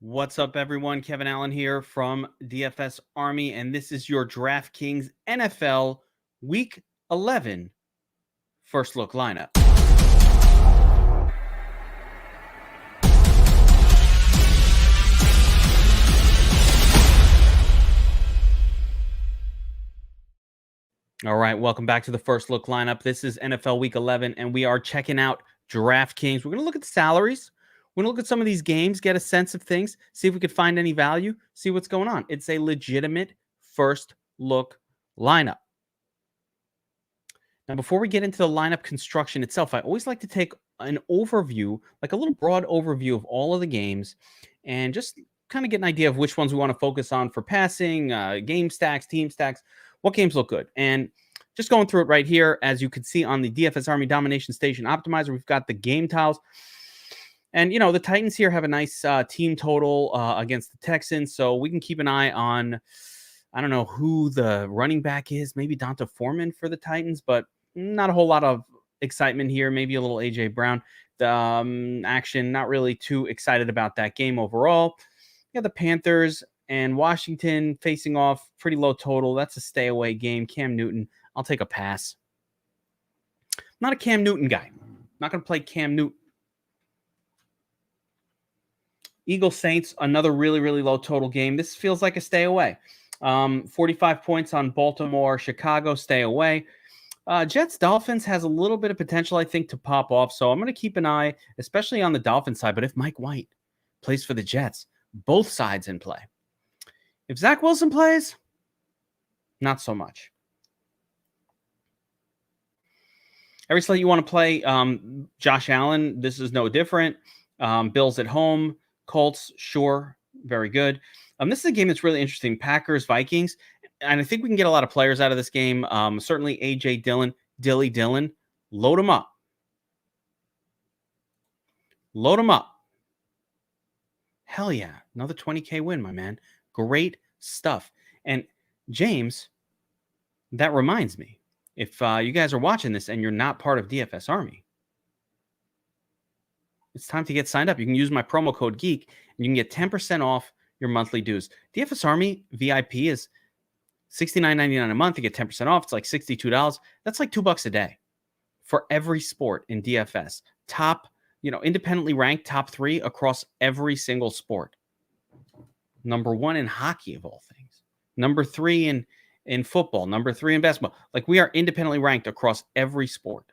What's up, everyone? Kevin Allen here from DFS Army, and this is your Draftkings NFL Week 11 First Look Lineup. All right, welcome back to the First Look Lineup. This is NFL Week 11, and we are checking out DraftKings. We're going to look at the salaries. We're going to look at some of these games, get a sense of things, see if we could find any value, see what's going on. It's a legitimate first look lineup. Now, before we get into the lineup construction itself, I always like to take an overview, like a little broad overview of all of the games, and just kind of get an idea of which ones we want to focus on for passing, game stacks, team stacks, what games look good. And just going through it right here, as you can see on the DFS Army Domination Station Optimizer, we've got the game tiles. And, you know, the Titans here have a nice team total against the Texans. So we can keep an eye on, I don't know who the running back is, maybe Donta Foreman for the Titans, but not a whole lot of excitement here. Maybe a little A.J. Brown action. Not really too excited about that game overall. Yeah, the Panthers and Washington facing off, pretty low total. That's a stay away game. Cam Newton, I'll take a pass. I'm not a Cam Newton guy. I'm not going to play Cam Newton. Eagles Saints, another really, really low total game. This feels like a stay away. 45 points on Baltimore. Chicago, stay away. Jets Dolphins has a little bit of potential, I think, to pop off. So I'm going to keep an eye, especially on the Dolphins side. But if Mike White plays for the Jets, both sides in play. If Zach Wilson plays, not so much. Every slate you want to play, Josh Allen, this is no different. Bills at home. Colts, sure, very good. This is a game that's really interesting. Packers, Vikings, and I think we can get a lot of players out of this game. Certainly A.J. Dillon, load them up. Load them up. Hell yeah, another 20K win, my man. Great stuff. And James, that reminds me, if you guys are watching this and you're not part of DFS Army, it's time to get signed up. You can use my promo code Geek, and you can get 10% off your monthly dues. DFS Army VIP is $69.99 a month. You get 10% off. It's like $62. That's like $2 a day for every sport in DFS. Top, independently ranked top 3 across every single sport. Number 1 in hockey, of all things. Number 3 in football. Number 3 in basketball. Like, we are independently ranked across every sport.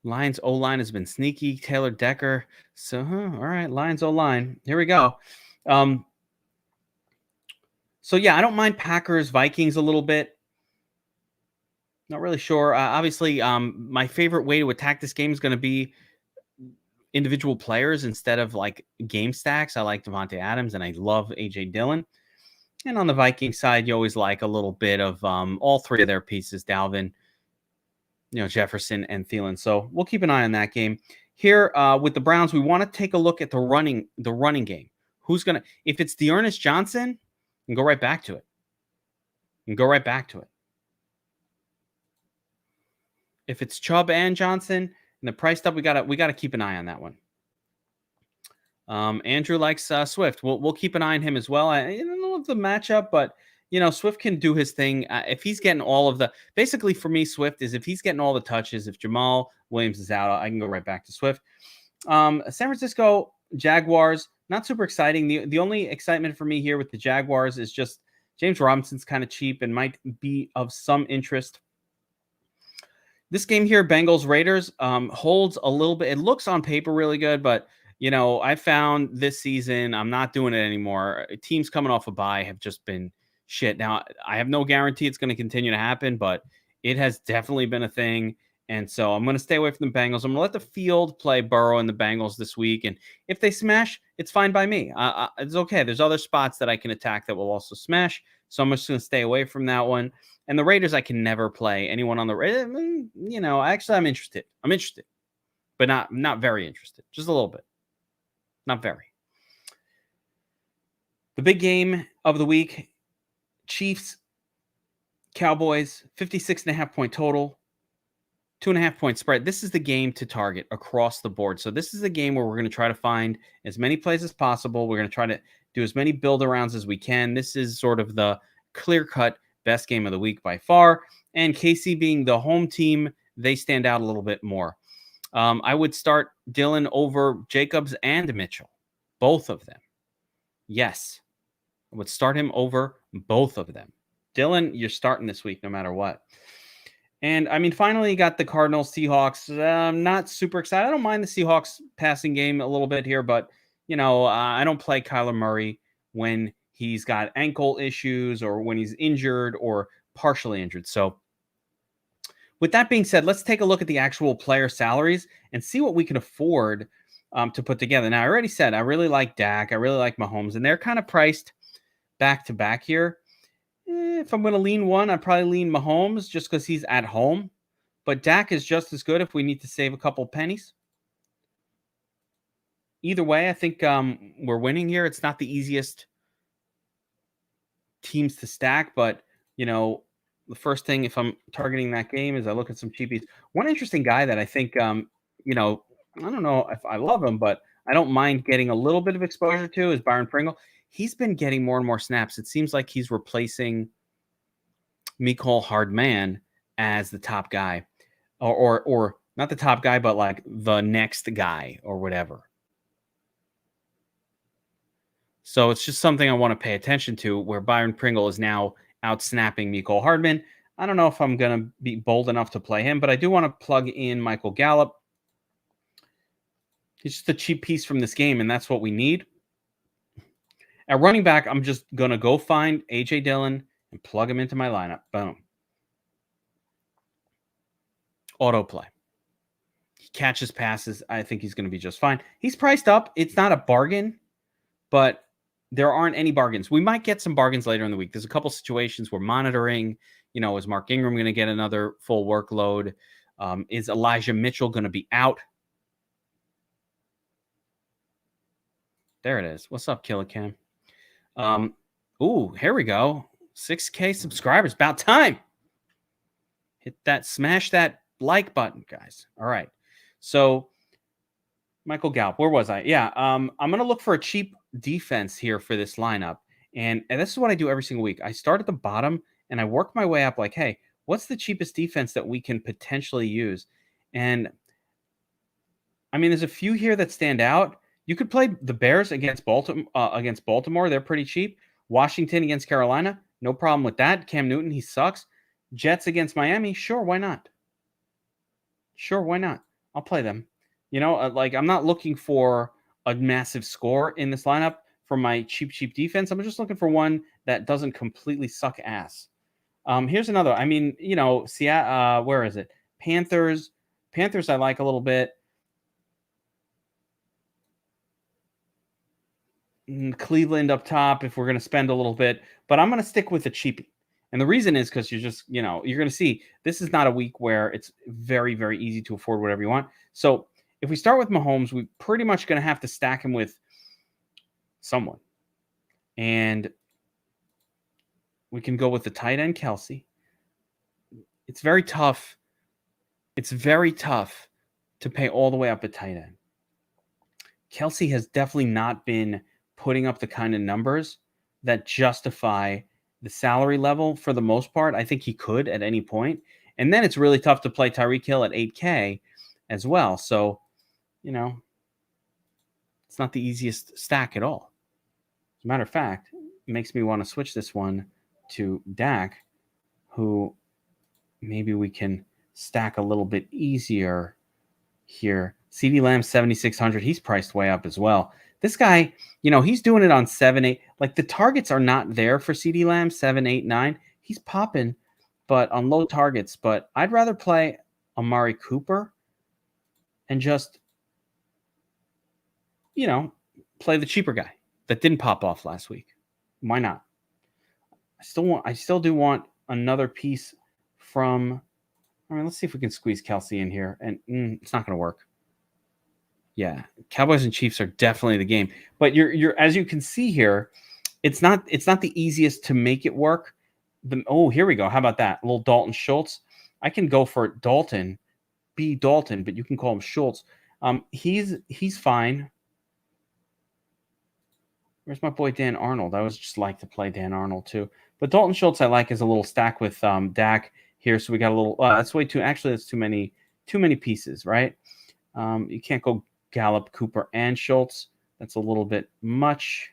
Lions O-line has been sneaky. Taylor Decker. So, all right, Lions O-line. Here we go. So, yeah, I don't mind Packers, Vikings a little bit. Not really sure. Obviously, my favorite way to attack this game is going to be individual players instead of, like, game stacks. I like Devonte Adams, and I love A.J. Dillon. And on the Viking side, you always like a little bit of all 3 of their pieces, Dalvin, Jefferson and Thielen. So we'll keep an eye on that game. Here with the Browns, we want to take a look at the running game. Who's going to, if it's the Ernest Johnson, and go right back to it. If it's Chubb and Johnson and the price up, we gotta keep an eye on that one. Andrew likes Swift. We'll keep an eye on him as well. I don't know the matchup, but Swift can do his thing. If he's getting all of the, basically for me, Swift is if he's getting all the touches. If Jamal Williams is out, I can go right back to Swift. San Francisco Jaguars, not super exciting. The only excitement for me here with the Jaguars is just James Robinson's kind of cheap and might be of some interest. This game here, Bengals Raiders, holds a little bit. It looks on paper really good, but I found this season I'm not doing it anymore. Teams coming off a bye have just been shit. Now, I have no guarantee it's going to continue to happen, but it has definitely been a thing. And so I'm going to stay away from the Bengals. I'm going to let the field play Burrow and the Bengals this week. And if they smash, it's fine by me. It's okay. There's other spots that I can attack that will also smash. So I'm just going to stay away from that one. And the Raiders, I can never play anyone on the Raiders. Actually, I'm interested. But not very interested. Just a little bit. Not very. The big game of the week, Chiefs, Cowboys, 56.5 point total. 2.5 point spread. This is the game to target across the board. So this is a game where we're going to try to find as many plays as possible. We're going to try to do as many build arounds as we can. This is sort of the clear-cut best game of the week by far. And KC being the home team, they stand out a little bit more. I would start Dillon over Jacobs and Mitchell, both of them. Yes, I would start him over both of them. Dillon, you're starting this week no matter what. And, I mean, finally you got the Cardinals Seahawks. I'm not super excited. I don't mind the Seahawks passing game a little bit here, but, you know, I don't play Kyler Murray when he's got ankle issues or when he's injured or partially injured. So with that being said, let's take a look at the actual player salaries and see what we can afford to put together. Now, I already said I really like Dak. I really like Mahomes, and they're kind of priced back to back here. If I'm going to lean one, I'd probably lean Mahomes just because he's at home. But Dak is just as good if we need to save a couple pennies. Either way, I think we're winning here. It's not the easiest teams to stack, but, you know, the first thing if I'm targeting that game is I look at some cheapies. One interesting guy that I think, you know, I don't know if I love him, but I don't mind getting a little bit of exposure to is Byron Pringle. He's been getting more and more snaps. It seems like he's replacing Mecole Hardman as the top guy, or not the top guy, but like the next guy or whatever. So it's just something I want to pay attention to, where Byron Pringle is now out snapping Mecole Hardman. I don't know if I'm going to be bold enough to play him, but I do want to plug in Michael Gallup. He's just a cheap piece from this game, and that's what we need. At running back, I'm just going to go find A.J. Dillon and plug him into my lineup. Boom. Autoplay. He catches passes. I think he's going to be just fine. He's priced up. It's not a bargain, but there aren't any bargains. We might get some bargains later in the week. There's a couple situations we're monitoring. You know, is Mark Ingram going to get another full workload? Is Elijah Mitchell going to be out? There it is. What's up, Killicam? Ooh, here we go. 6K subscribers. About time. Hit that, smash that like button, guys. All right. So, Michael Gallup, where was I? Yeah, I'm going to look for a cheap defense here for this lineup. And this is what I do every single week. I start at the bottom and I work my way up like, hey, what's the cheapest defense that we can potentially use? And, I mean, there's a few here that stand out. You could play the Bears against Baltimore. They're pretty cheap. Washington against Carolina. No problem with that. Cam Newton, he sucks. Jets against Miami. Sure, why not? Sure, why not? I'll play them. You know, like I'm not looking for a massive score in this lineup for my cheap defense. I'm just looking for one that doesn't completely suck ass. Here's another. I mean, you know, Seattle, where is it? Panthers. Panthers I like a little bit. Cleveland up top if we're going to spend a little bit, but I'm going to stick with the cheapie. And the reason is because you're just, you know, you're going to see this is not a week where it's very, very easy to afford whatever you want. So if we start with Mahomes, we're pretty much going to have to stack him with someone. And we can go with the tight end, Kelsey. It's very tough. It's very tough to pay all the way up at tight end. Kelsey has definitely not been putting up the kind of numbers that justify the salary level for the most part. I think he could at any point. And then it's really tough to play Tyreek Hill at 8K as well. So, you know, it's not the easiest stack at all. As a matter of fact, it makes me want to switch this one to Dak, who maybe we can stack a little bit easier here. CeeDee Lamb, 7,600. He's priced way up as well. This guy, you know, he's doing it on 7, 8. Like the targets are not there for CeeDee Lamb, 7, 8, 9. He's popping, but on low targets. But I'd rather play Amari Cooper and just, you know, play the cheaper guy that didn't pop off last week. Why not? I still do want another piece from. All right, let's see if we can squeeze Kelsey in here, and it's not going to work. Yeah, Cowboys and Chiefs are definitely the game, but you're as you can see here, it's not the easiest to make it work. Here we go. How about that? A little Dalton Schultz. I can go for Dalton be Dalton, but you can call him Schultz. He's fine. Where's my boy Dan Arnold? I always just like to play Dan Arnold too. But Dalton Schultz I like is a little stack with Dak here. So we got a little that's way too actually that's too many pieces, right? You can't go Gallup, Cooper, and Schultz. That's a little bit much.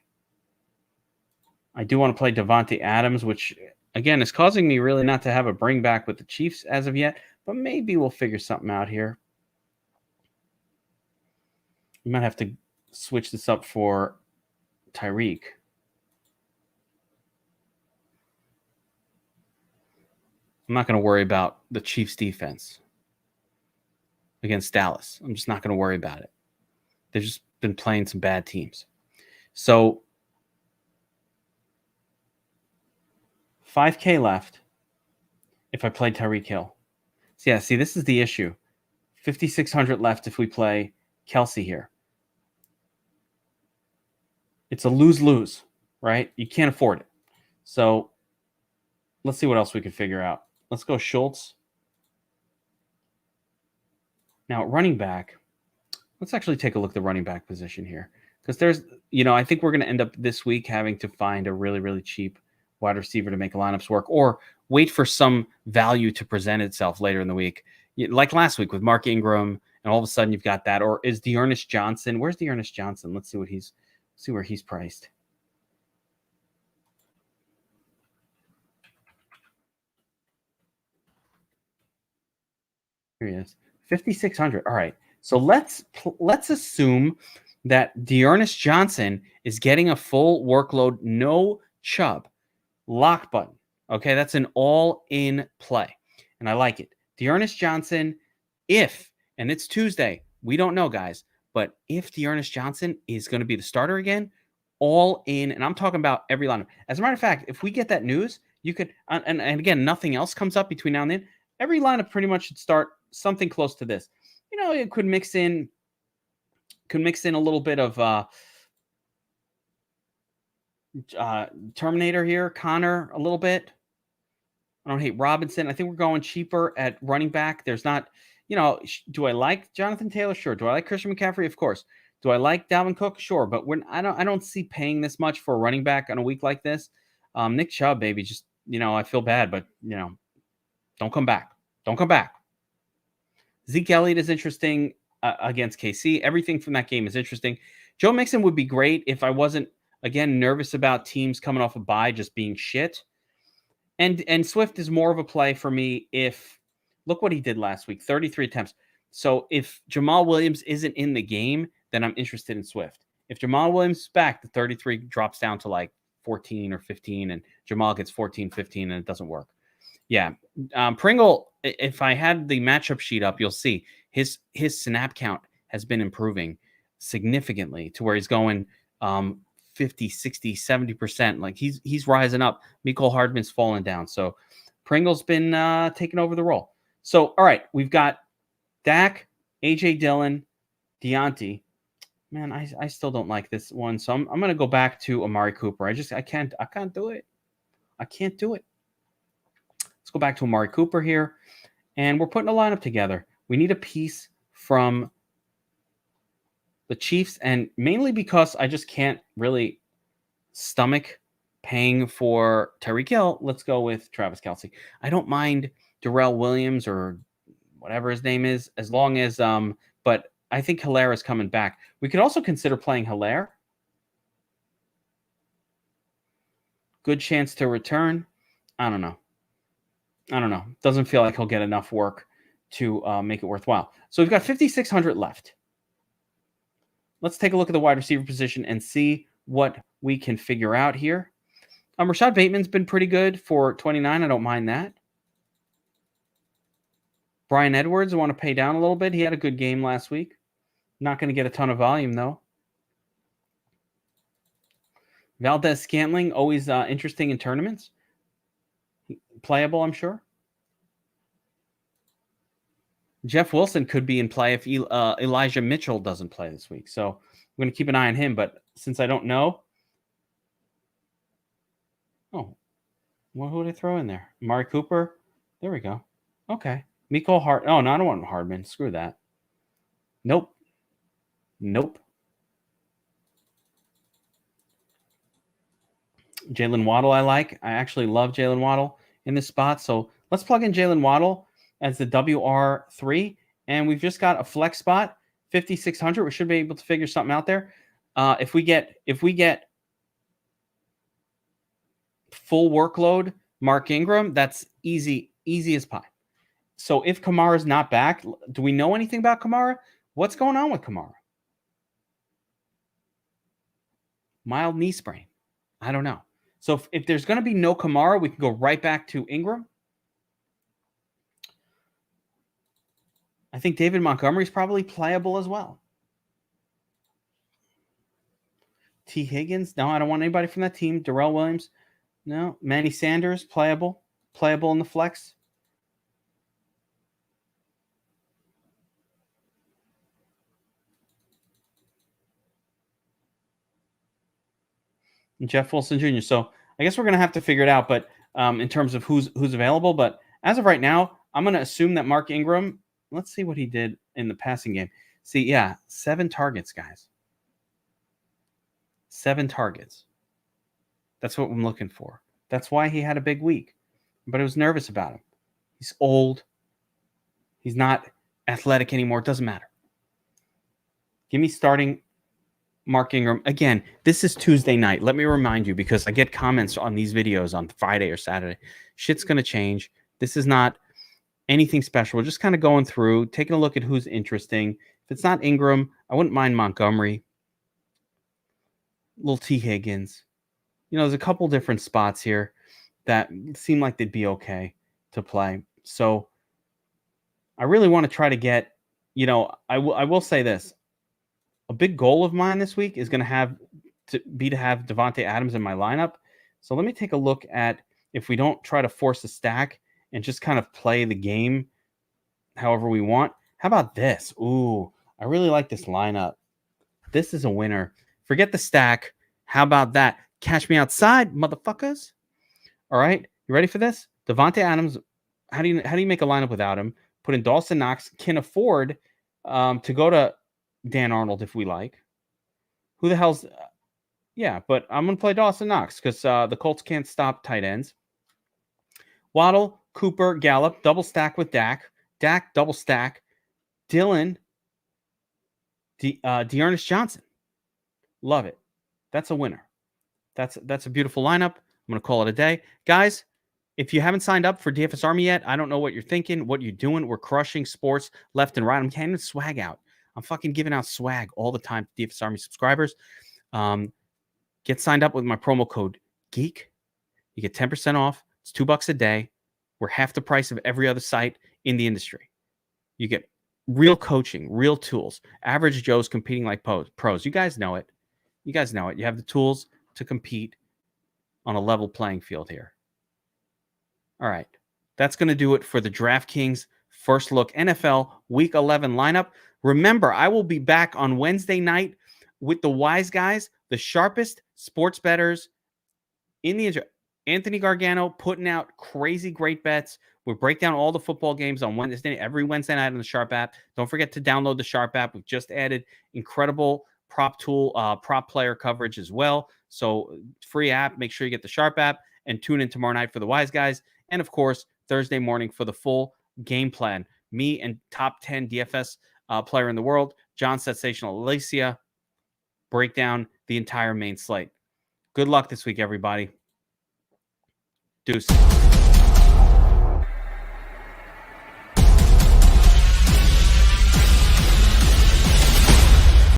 I do want to play Devonte Adams, which again is causing me really not to have a bring back with the Chiefs as of yet, but maybe we'll figure something out here. We might have to switch this up for Tyreek. I'm not going to worry about the Chiefs defense against Dallas. I'm just not going to worry about it. They've just been playing some bad teams. So $5K left if I play Tyreek Hill. So yeah, see, this is the issue. $5,600 left if we play Kelsey here. It's a lose-lose, right? You can't afford it. So let's see what else we can figure out. Let's go Schultz. Now, running back, let's actually take a look at the running back position here. Because there's, I think we're going to end up this week having to find a really, really cheap wide receiver to make lineups work, or wait for some value to present itself later in the week. Like last week with Mark Ingram, and all of a sudden you've got that. Or is the Ernest Johnson? Where's the Ernest Johnson? Let's see where he's priced. Here he is. 5,600. All right. So let's assume that Ernest Johnson is getting a full workload, no Chubb. Lock button. Okay, that's an all-in play. And I like it. Ernest Johnson, and it's Tuesday, we don't know, guys, but if Ernest Johnson is going to be the starter again, all in, and I'm talking about every lineup. As a matter of fact, if we get that news, you could, and again, nothing else comes up between now and then, every lineup pretty much should start something close to this. It could mix in a little bit of Terminator here, Connor a little bit. I don't hate Robinson. I think we're going cheaper at running back. There's not, do I like Jonathan Taylor? Sure. Do I like Christian McCaffrey? Of course. Do I like Dalvin Cook? Sure. But I don't see paying this much for a running back on a week like this. Nick Chubb, baby, just, I feel bad, but, don't come back. Don't come back. Zeke Elliott is interesting against KC. Everything from that game is interesting. Joe Mixon would be great if I wasn't, again, nervous about teams coming off a bye just being shit. And Swift is more of a play for me if, look what he did last week, 33 attempts. So if Jamal Williams isn't in the game, then I'm interested in Swift. If Jamal Williams is back, the 33 drops down to like 14 or 15, and Jamal gets 14, 15, and it doesn't work. Yeah. Pringle, if I had the matchup sheet up, you'll see his snap count has been improving significantly to where he's going 50, 60, 70%. Like he's rising up. Mecole Hardman's falling down. So Pringle's been taking over the role. So, all right, we've got Dak, AJ Dillon, Deontay. Man, I still don't like this one. So I'm going to go back to Amari Cooper. I can't do it. I can't do it. Let's go back to Amari Cooper here. And we're putting a lineup together. We need a piece from the Chiefs, and mainly because I just can't really stomach paying for Tyreek Hill. Let's go with Travis Kelce. I don't mind Darrell Williams or whatever his name is, as long as but I think Hilaire is coming back. We could also consider playing Hilaire. Good chance to return. I don't know. Doesn't feel like he'll get enough work to make it worthwhile. So we've got 5,600 left. Let's take a look at the wide receiver position and see what we can figure out here. Rashad Bateman's been pretty good for 29. I don't mind that. Brian Edwards, I want to pay down a little bit. He had a good game last week. Not going to get a ton of volume, though. Valdez Scantling, always interesting in tournaments. Playable, I'm sure. Jeff Wilson could be in play if Elijah Mitchell doesn't play this week. So I'm going to keep an eye on him. But since I don't know. Oh, well, who would I throw in there? Amari Cooper. There we go. Okay. Miko Hart. Oh, no, I don't want Hardman. Screw that. Nope. Jalen Waddle, I like. I actually love Jalen Waddle in this spot. So let's plug in Jalen Waddle as the WR3. And we've just got a flex spot, 5,600. We should be able to figure something out there. If we get full workload, Mark Ingram, that's easy as pie. So if Kamara's not back, do we know anything about Kamara? What's going on with Kamara? Mild knee sprain. I don't know. So if there's going to be no Kamara, we can go right back to Ingram. I think David Montgomery's probably playable as well. T. Higgins. No, I don't want anybody from that team. Darrell Williams. No. Manny Sanders, playable in the flex. And Jeff Wilson Jr. So I guess we're going to have to figure it out, but in terms of who's available. But as of right now, I'm going to assume that Mark Ingram, let's see what he did in the passing game. See, yeah, 7 targets, guys. 7 targets. That's what I'm looking for. That's why he had a big week. But I was nervous about him. He's old. He's not athletic anymore. It doesn't matter. Give me starting Mark Ingram. Again, this is Tuesday night. Let me remind you, because I get comments on these videos on Friday or Saturday. Shit's going to change. This is not anything special. We're just kind of going through, taking a look at who's interesting. If it's not Ingram, I wouldn't mind Montgomery. Little T. Higgins. There's a couple different spots here that seem like they'd be okay to play. So I really want to try to get, I will say this. A big goal of mine this week is going to have Devonte Adams in my lineup. So let me take a look at if we don't try to force a stack and just kind of play the game however we want. How about this? Ooh, I really like this lineup. This is a winner. Forget the stack. How about that? Catch me outside, motherfuckers. All right, you ready for this? Devonte Adams. How do you make a lineup without him? Put in Dawson Knox. Can afford to go to Dan Arnold if we like. Who the hell's... yeah, but I'm going to play Dawson Knox because the Colts can't stop tight ends. Waddle, Cooper, Gallup, double stack with Dak. Dak, double stack. Dylan, Ernest Johnson. Love it. That's a winner. That's a beautiful lineup. I'm going to call it a day. Guys, if you haven't signed up for DFS Army yet, I don't know what you're thinking, what you're doing. We're crushing sports left and right. I'm handing swag out. I'm fucking giving out swag all the time to DFS Army subscribers. Get signed up with my promo code Geek. You get 10% off. It's $2 a day. We're half the price of every other site in the industry. You get real coaching, real tools. Average Joe's competing like pros. You guys know it. You have the tools to compete on a level playing field here. All right. That's going to do it for the DraftKings First Look NFL Week 11 lineup. Remember, I will be back on Wednesday night with the wise guys, the sharpest sports bettors in the industry. Anthony Gargano putting out crazy great bets. We break down all the football games on every Wednesday night on the Sharp app. Don't forget to download the Sharp app. We've just added incredible prop player coverage as well. So free app. Make sure you get the Sharp app and tune in tomorrow night for the wise guys. And of course, Thursday morning for the full game plan. Me and top 10 DFS player in the world, John Sensational Alicia, break down the entire main slate. Good luck this week, everybody. Deuce.